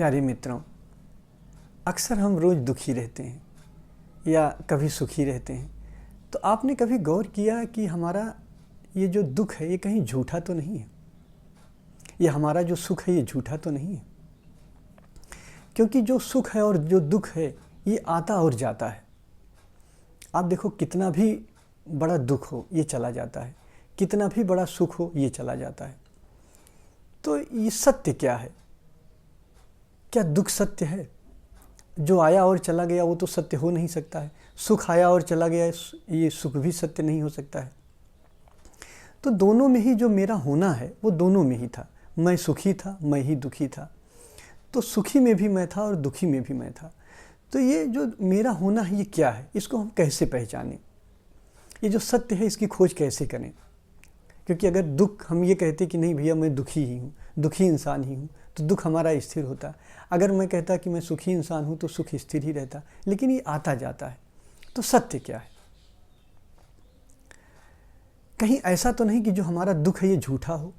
प्यारे मित्रों, अक्सर हम रोज़ दुखी रहते हैं या कभी सुखी रहते हैं। तो आपने कभी गौर किया कि हमारा ये जो दुख है ये कहीं झूठा तो नहीं है? ये हमारा जो सुख है ये झूठा तो नहीं है? क्योंकि जो सुख है और जो दुख है ये आता और जाता है। आप देखो, कितना भी बड़ा दुख हो ये चला जाता है, कितना भी बड़ा सुख हो ये चला जाता है। तो ये सत्य क्या है? क्या दुख सत्य है? जो आया और चला गया वो तो सत्य हो नहीं सकता है। सुख आया और चला गया, ये सुख भी सत्य नहीं हो सकता है। तो दोनों में ही जो मेरा होना है वो दोनों में ही था। मैं सुखी था, मैं ही दुखी था। तो सुखी में भी मैं था और दुखी में भी मैं था। तो ये जो मेरा होना है ये क्या है? इसको हम कैसे पहचानें? ये जो सत्य है इसकी खोज कैसे करें? क्योंकि अगर दुख, हम ये कहते कि नहीं भैया मैं दुखी ही हूँ, दुखी इंसान ही हूँ, तो दुख हमारा स्थिर होता। अगर मैं कहता कि मैं सुखी इंसान हूँ तो सुख स्थिर ही रहता। लेकिन ये आता जाता है। तो सत्य क्या है? कहीं ऐसा तो नहीं कि जो हमारा दुख है ये झूठा हो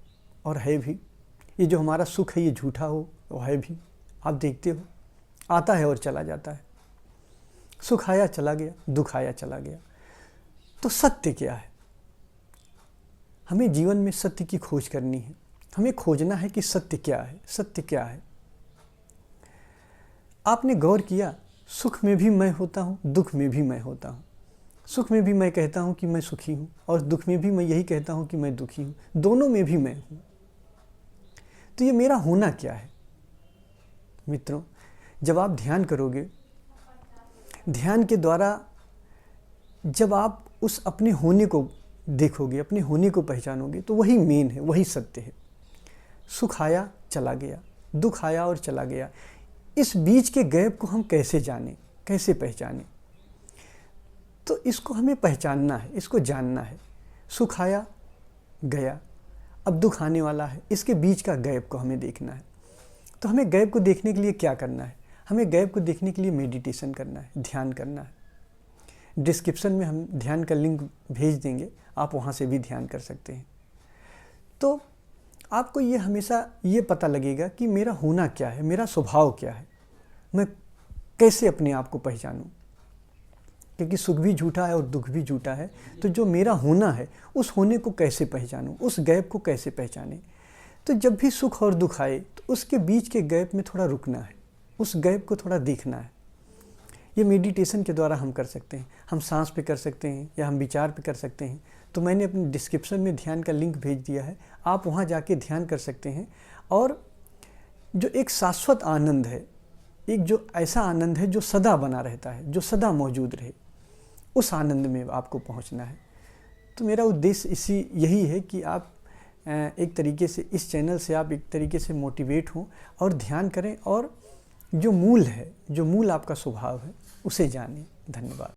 और है भी, ये जो हमारा सुख है ये झूठा हो और है भी। आप देखते हो, आता है और चला जाता है। सुख आया चला गया, दुख आया चला गया। तो सत्य क्या है? हमें जीवन में सत्य की खोज करनी है। हमें खोजना है कि सत्य क्या है, सत्य क्या है। आपने गौर किया, सुख में भी मैं होता हूँ, दुख में भी मैं होता हूँ। सुख में भी मैं कहता हूँ कि मैं सुखी हूँ और दुख में भी मैं यही कहता हूँ कि मैं दुखी हूँ। दोनों में भी मैं हूँ। तो ये मेरा होना क्या है? मित्रों, जब आप ध्यान करोगे, ध्यान के द्वारा जब आप उस अपने होने को देखोगे, अपने होने को पहचानोगे, तो वही मेन है, वही सत्य है। सुख आया चला गया, दुख आया और चला गया। इस बीच के गैप को हम कैसे जानें, कैसे पहचानें? तो इसको हमें पहचानना है, इसको जानना है। सुख आया गया, अब दुख आने वाला है। इसके बीच का गैप को हमें देखना है। तो हमें गैप को देखने के लिए क्या करना है? हमें गैप को देखने के लिए मेडिटेशन करना है, ध्यान करना है। डिस्क्रिप्शन में हम ध्यान का लिंक भेज देंगे, आप वहाँ से भी ध्यान कर सकते हैं। तो आपको ये हमेशा ये पता लगेगा कि मेरा होना क्या है, मेरा स्वभाव क्या है, मैं कैसे अपने आप को पहचानूं। क्योंकि सुख भी झूठा है और दुख भी झूठा है। तो जो मेरा होना है उस होने को कैसे पहचानूं, उस गैप को कैसे पहचानें? तो जब भी सुख और दुख आए तो उसके बीच के गैप में थोड़ा रुकना है, उस गैप को थोड़ा देखना है। ये मेडिटेशन के द्वारा हम कर सकते हैं। हम सांस पे कर सकते हैं या हम विचार पे कर सकते हैं। तो मैंने अपने डिस्क्रिप्शन में ध्यान का लिंक भेज दिया है, आप वहाँ जाके ध्यान कर सकते हैं। और जो एक शाश्वत आनंद है, एक जो ऐसा आनंद है जो सदा बना रहता है, जो सदा मौजूद रहे, उस आनंद में आपको पहुँचना है। तो मेरा उद्देश्य यही है कि आप एक तरीके से इस चैनल से आप एक तरीके से मोटिवेट हों और ध्यान करें और जो मूल है, जो मूल आपका स्वभाव है उसे जानें। धन्यवाद।